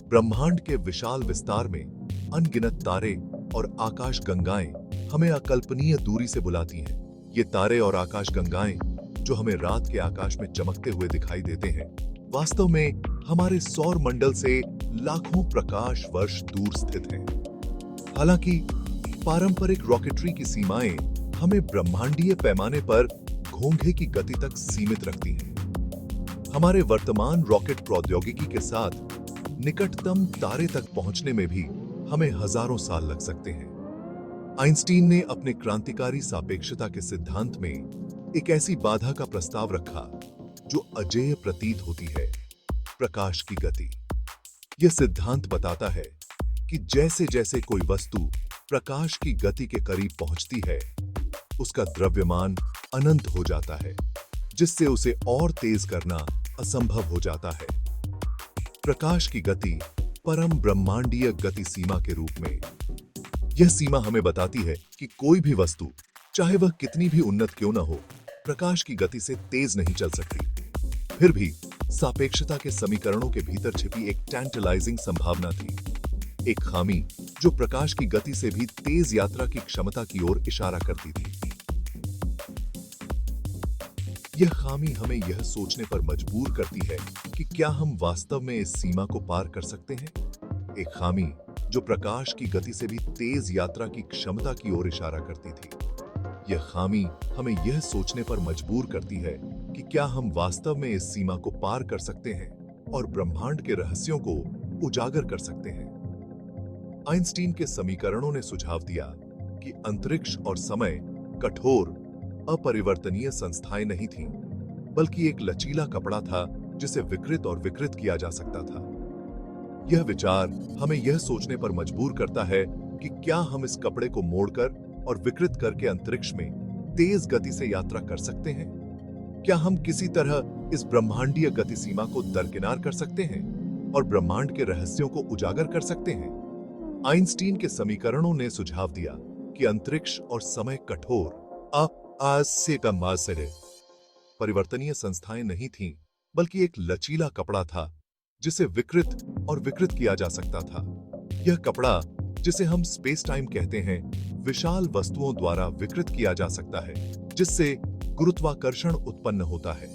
ब्रह्मांड के विशाल विस्तार में अनगिनत तारे और आकाश गंगाएं हमें अकल्पनीय दूरी से बुलाती हैं। ये तारे और आकाश गंगाएं जो हमें रात के आकाश में चमकते हुए दिखाई देते हैं, वास्तव में हमारे सौर मंडल से लाखों प्रकाश वर्ष दूर स्थित हैं। हालांकि पारंपरिक रॉकेटरी की सीमाएं हमें ब्रह्मांडीय पैमाने पर घोंघे की गति तक सीमित रखती हैं। हमारे वर्तमान रॉकेट प्रौद्योगिकी के साथ निकटतम तारे तक पहुंचने में भी हमें हजारों साल लग सकते हैं। आइंस्टीन ने अपने क्रांतिकारी सापेक्षता के सिद्धांत में एक ऐसी बाधा का प्रस्ताव रखा जो अजेय प्रतीत होती है, प्रकाश की गति। यह सिद्धांत बताता है कि जैसे जैसे कोई वस्तु प्रकाश की गति के करीब पहुंचती है, उसका द्रव्यमान अनंत हो जाता है, जिससे उसे और तेज करना असंभव हो जाता है। प्रकाश की गति परम ब्रह्मांडीय गति सीमा के रूप में। यह सीमा हमें बताती है कि कोई भी वस्तु, चाहे वह कितनी भी उन्नत क्यों न हो, प्रकाश की गति से तेज नहीं चल सकती। फिर भी सापेक्षता के समीकरणों के भीतर छिपी एक टैंटलाइजिंग संभावना थी, एक खामी जो प्रकाश की गति से भी तेज यात्रा की क्षमता की ओर इशारा करती थी। यह खामी हमें यह सोचने पर मजबूर करती है कि क्या हम वास्तव में इस सीमा को पार कर सकते हैं। एक खामी जो प्रकाश की गति से भी तेज यात्रा की क्षमता की ओर इशारा करती थी। यह खामी हमें यह सोचने पर मजबूर करती है कि क्या हम वास्तव में इस सीमा को पार कर सकते हैं और ब्रह्मांड के रहस्यों को उजागर कर सकते हैं। आइंस्टीन के समीकरणों ने सुझाव दिया कि अंतरिक्ष और समय कठोर अपरिवर्तनीय संस्थाएं नहीं थीं, बल्कि एक लचीला कपड़ा था जिसे विकृत और विकृत किया जा सकता था। यह विचार हमें यह सोचने पर मजबूर करता है कि क्या हम इस कपड़े को मोड़कर और विकृत करके अंतरिक्ष में तेज गति से यात्रा कर सकते हैं। क्या हम किसी तरह इस ब्रह्मांडीय गति सीमा को दरकिनार कर सकते हैं और ब्रह्मांड के रहस्यों को उजागर कर सकते हैं। आइंस्टीन के समीकरणों ने सुझाव दिया कि अंतरिक्ष और समय कठोर परिवर्तनीय संस्थाएं नहीं थीं, बल्कि एक लचीला कपड़ा था जिसे विकृत और विकृत किया जा सकता था। यह कपड़ा, जिसे हम स्पेस टाइम कहते हैं, विशाल वस्तुओं द्वारा विकृत किया जा सकता है, जिससे गुरुत्वाकर्षण उत्पन्न होता है।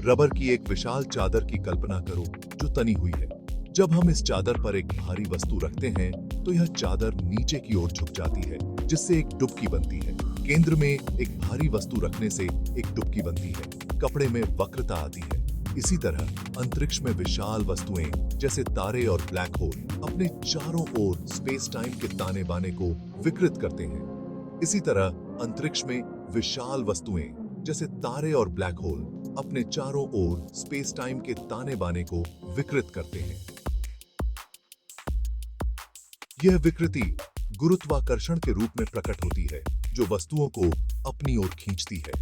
रबर की एक विशाल चादर की कल्पना करो जो तनी हुई है। जब हम इस चादर पर एक भारी वस्तु रखते हैं तो यह चादर नीचे की ओर झुक जाती है, जिससे एक डुबकी बनती है। केंद्र में एक भारी वस्तु रखने से एक डुबकी बनती है, कपड़े में वक्रता आती है। इसी तरह अंतरिक्ष में विशाल वस्तुएं जैसे तारे और ब्लैक होल अपने चारों ओर स्पेस टाइम के ताने बाने को विकृत करते हैं। इसी तरह अंतरिक्ष में विशाल वस्तुएं जैसे तारे और ब्लैक होल अपने चारों ओर स्पेस टाइम के ताने बाने को विकृत करते हैं। यह विकृति गुरुत्वाकर्षण के रूप में प्रकट होती है, जो वस्तुओं को अपनी ओर खींचती है।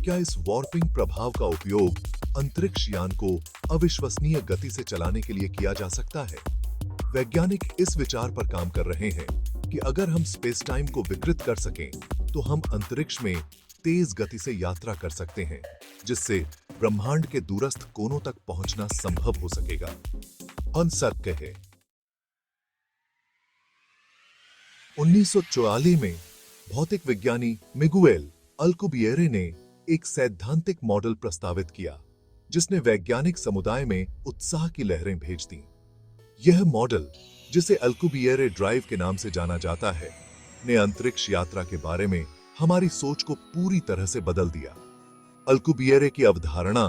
क्या इस वॉर्पिंग प्रभाव का उपयोग अंतरिक्ष यान को अविश्वसनीय गति से चलाने के लिए किया जा सकता है? वैज्ञानिक इस विचार पर काम कर रहे हैं कि अगर हम स्पेस टाइम को विकृत कर सकें, तो हम अंतरिक्ष में तेज गति से यात्रा कर सकते हैं, जिससे ब्रह्मांड के दूरस्थ कोनों तक पहुंचना संभव हो सकेगा। अनसर्क कहे 1944 में भौतिक विज्ञानी मिगुएल अल्कुबिएरे ने एक सैद्धांतिक मॉडल प्रस्तावित किया, जिसने वैज्ञानिक समुदाय में उत्साह की लहरें भेज दी। यह मॉडल, जिसे अल्कुबिएरे ड्राइव के नाम से जाना जाता है, ने अंतरिक्ष यात्रा के बारे में हमारी सोच को पूरी तरह से बदल दिया। अल्कुबिएरे की अवधारणा,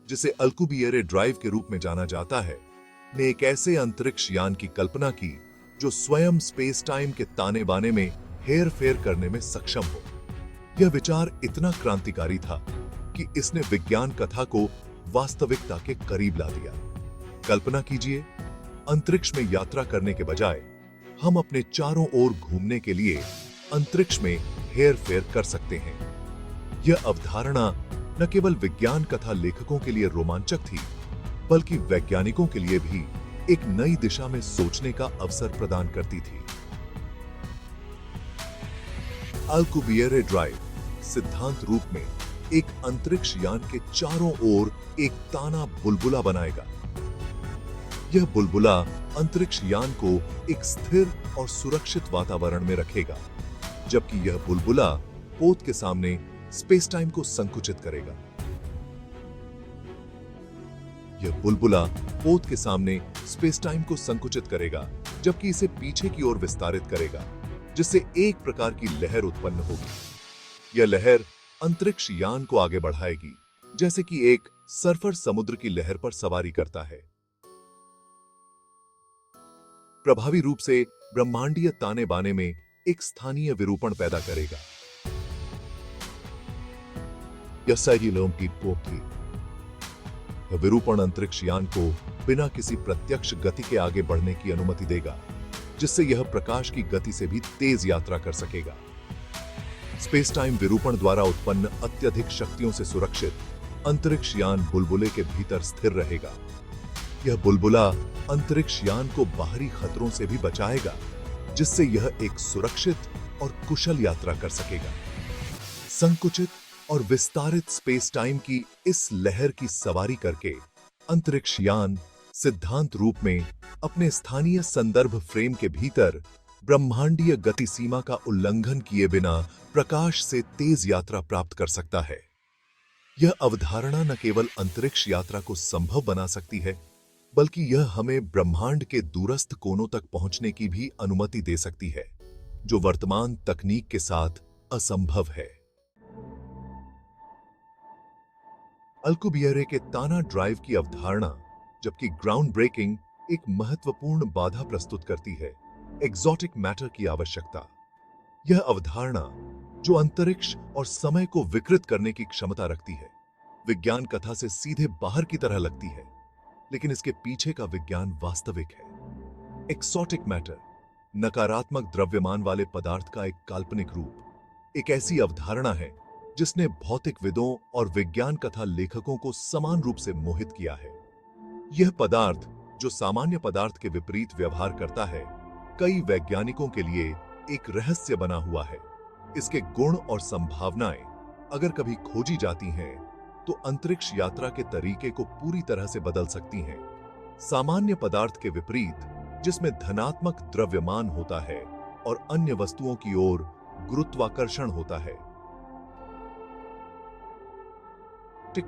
जिसे अल्कुबिएरे ड्राइव के रूप में जाना जाता है, ने एक ऐसे अंतरिक्ष यान की कल्पना की जो स्वयं स्पेस टाइम के ताने बाने में हेर फेर करने में सक्षम हो। यह विचार इतना क्रांतिकारी था कि इसने विज्ञान कथा को वास्तविकता के करीब ला दिया। कल्पना कीजिए, अंतरिक्ष में यात्रा करने के बजाय हम अपने चारों ओर घूमने के लिए अंतरिक्ष में हेर फेर कर सकते हैं। यह अवधारणा न केवल विज्ञान कथा लेखकों के लिए रोमांचक थी, बल्कि वैज्ञानिकों के लिए भी एक नई दिशा में सोचने का अवसर प्रदान करती थी। अल्कुबिएरे ड्राइव सिद्धांत रूप में एक अंतरिक्ष यान के चारों ओर एक ताना बुलबुला बनाएगा। यह बुलबुला अंतरिक्ष यान को एक स्थिर और सुरक्षित वातावरण में रखेगा, जबकि यह बुलबुला पोत के सामने स्पेस टाइम को संकुचित करेगा। यह बुलबुला पोत के सामने स्पेस टाइम को संकुचित करेगा, जबकि इसे पीछे की ओर विस्तारित करेगा, जिससे एक प्रकार की लहर उत्पन्न होगी। यह लहर अंतरिक्ष यान को आगे बढ़ाएगी, जैसे कि एक सर्फर समुद्र की लहर पर सवारी करता है। प्रभावी रूप से ब्रह्मांडीय ताने बाने में एक स्थानीय विरूपण पैदा करेगा। यह सैगिलों की पोथी विरूपण अंतरिक्ष यान को बिना किसी प्रत्यक्ष गति के आगे बढ़ने की अनुमति देगा, जिससे यह प्रकाश की गति से भी तेज यात्रा कर सकेगा। स्पेस टाइम विरूपण द्वारा उत्पन्न अत्यधिक शक्तियों से सुरक्षित अंतरिक्ष यान बुलबुले के भीतर स्थिर रहेगा। यह बुलबुला अंतरिक्ष यान को बाहरी खतरों से भी बचाएगा, जिससे यह एक सुरक्षित और कुशल यात्रा कर सकेगा। संकुचित और विस्तारित स्पेस टाइम की इस लहर की सवारी करके अंतरिक्ष यान सिद्धांत रूप में अपने स्थानीय संदर्भ फ्रेम के भीतर ब्रह्मांडीय गति सीमा का उल्लंघन किए बिना प्रकाश से तेज यात्रा प्राप्त कर सकता है। यह अवधारणा न केवल अंतरिक्ष यात्रा को संभव बना सकती है, बल्कि यह हमें ब्रह्मांड के दूरस्थ कोनों तक पहुंचने की भी अनुमति दे सकती है, जो वर्तमान तकनीक के साथ असंभव है। अल्कुबिएरे के ताना ड्राइव की अवधारणा, जबकि ग्राउंड ब्रेकिंग एक महत्वपूर्ण बाधा प्रस्तुत करती है, एक्सोटिक मैटर की आवश्यकता। यह अवधारणा, जो अंतरिक्ष और समय को विकृत करने की क्षमता रखती है, विज्ञान कथा से सीधे बाहर की तरह लगती है, लेकिन इसके पीछे का विज्ञान वास्तविक है। एक्सोटिक मैटर, नकारात्मक द्रव्यमान वाले पदार्थ का एक काल्पनिक रूप, एक ऐसी अवधारणा है जिसने भौतिकविदों और विज्ञान कथा लेखकों को समान रूप से मोहित किया है। यह पदार्थ, जो सामान्य पदार्थ के विपरीत व्यवहार करता है, कई वैज्ञानिकों के लिए एक रहस्य बना हुआ है। इसके गुण और संभावनाएं अगर कभी खोजी जाती हैं, तो अंतरिक्ष यात्रा के तरीके को पूरी तरह से बदल सकती हैं। सामान्य पदार्थ के विपरीत, जिसमें धनात्मक द्रव्यमान होता है और अन्य वस्तुओं की ओर गुरुत्वाकर्षण होता है,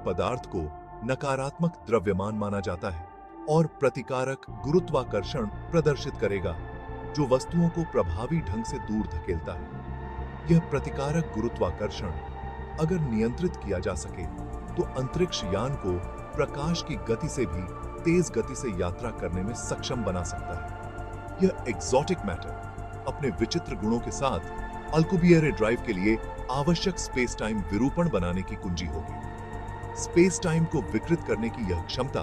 पदार्थ को नकारात्मक द्रव्यमान माना जाता है और प्रतिकारक गुरुत्वाकर्षण प्रदर्शित करेगा, जो वस्तुओं को प्रभावी ढंग से दूर धकेलता है। यह प्रतिकारक गुरुत्वाकर्षण अगर नियंत्रित किया जा सके, तो अंतरिक्ष यान को प्रकाश की गति से भी तेज गति से यात्रा करने में सक्षम बना सकता है। यह एक्सोटिक मैटर अपने विचित्र गुणों के साथ अल्कुबिएरे ड्राइव के लिए आवश्यक स्पेस टाइम विरूपण बनाने की कुंजी होगी। स्पेस टाइम को विकृत करने की यह क्षमता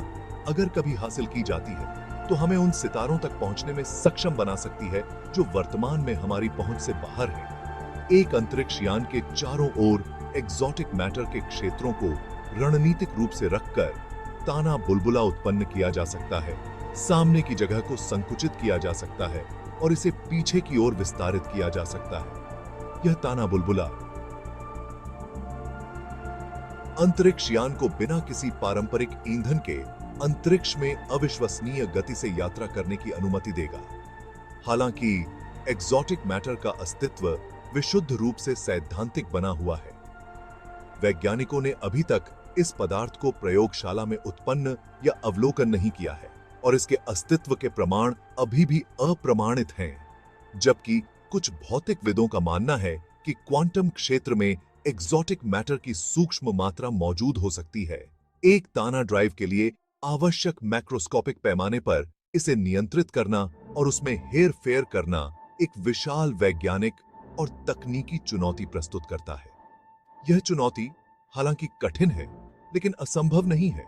अगर कभी हासिल की जाती है, तो हमें उन सितारों तक पहुंचने में सक्षम बना सकती है जो वर्तमान में हमारी पहुंच से बाहर हैं। एक अंतरिक्ष यान के चारों ओर एक्सोटिक मैटर के क्षेत्रों को रणनीतिक रूप से रखकर ताना बुलबुला उत्पन्न किया जा सकता है, सामने की जगह को संकुचित किया जा सकता है और इसे पीछे की ओर विस्तारित किया जा सकता है। यह ताना बुलबुला अंतरिक्ष यान को बिना किसी पारंपरिक ईंधन के अंतरिक्ष में अविश्वसनीय गति से यात्रा करने की अनुमति देगा। हालांकि एक्सोटिक मैटर का अस्तित्व विशुद्ध रूप से सैद्धांतिक बना हुआ है। वैज्ञानिकों ने अभी तक इस पदार्थ को प्रयोगशाला में उत्पन्न या अवलोकन नहीं किया है और इसके अस्तित्व के प्रमाण अभी भी अप्रमाणित हैं, जबकि कुछ भौतिकविदों का मानना है कि क्वांटम क्षेत्र में एक्सोटिक मैटर की सूक्ष्म मात्रा मौजूद हो सकती है। एक ताना ड्राइव के लिए आवश्यक मैक्रोस्कोपिक पैमाने पर इसे नियंत्रित करना और उसमें हेर फेर करना एक विशाल वैज्ञानिक और तकनीकी चुनौती प्रस्तुत करता है। यह चुनौती हालांकि कठिन है, लेकिन असंभव नहीं है।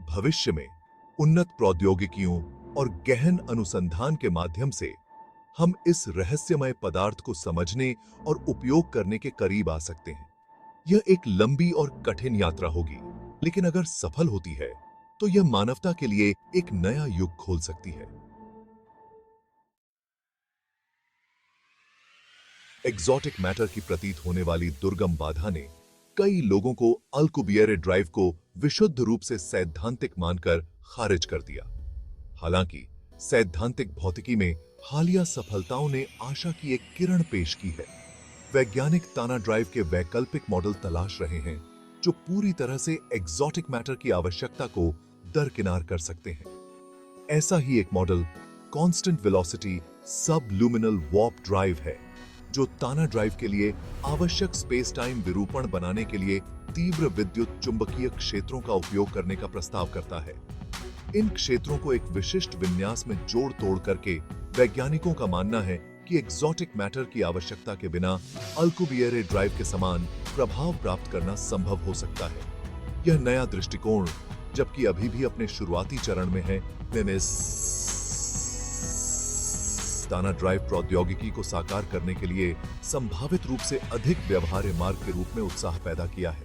भविष्य में उन्नत प्रौद्योगिकियों और गहन अनुसंधान के माध्यम से हम इस रहस्यमय पदार्थ को समझने और उपयोग करने के करीब आ सकते हैं। यह एक लंबी और कठिन यात्रा होगी, लेकिन अगर सफल होती है, तो यह मानवता के लिए एक नया युग खोल सकती है। एक्सोटिक मैटर की प्रतीत होने वाली दुर्गम बाधा ने कई लोगों को अल्कुबिएरे ड्राइव को विशुद्ध रूप से सैद्धांतिक मानकर खारिज कर दिया। हालांकि सैद्धांतिक भौतिकी में हालिया सफलताओं ने आशा की एक किरण पेश की है। वैज्ञानिक ताना ड्राइव के वैकल्पिक मॉडल तलाश रहे हैं जो पूरी तरह से एक्सोटिक मैटर की आवश्यकता को दरकिनार कर सकते हैं। ऐसा ही एक मॉडल कांस्टेंट वेलोसिटी सब लूमिनल वार्प ड्राइव है, जो ताना ड्राइव के लिए आवश्यक स्पेस टाइम विरूपण बनाने के लिए तीव्र विद्युत चुंबकीय क्षेत्रों का उपयोग करने का प्रस्ताव करता है। इन क्षेत्रों को एक विशिष्ट विन्यास में जोड़ तोड़ करके वैज्ञानिकों का मानना है कि एक्सोटिक मैटर की आवश्यकता के बिना अल्कुबिएरे ड्राइव के समान प्रभाव प्राप्त करना संभव हो सकता है। यह नया दृष्टिकोण, जबकि अभी भी अपने शुरुआती चरण में है, मिमिस ताना ड्राइव प्रौद्योगिकी को साकार करने के लिए संभावित रूप से अधिक व्यवहार्य मार्ग के रूप में उत्साह पैदा किया है।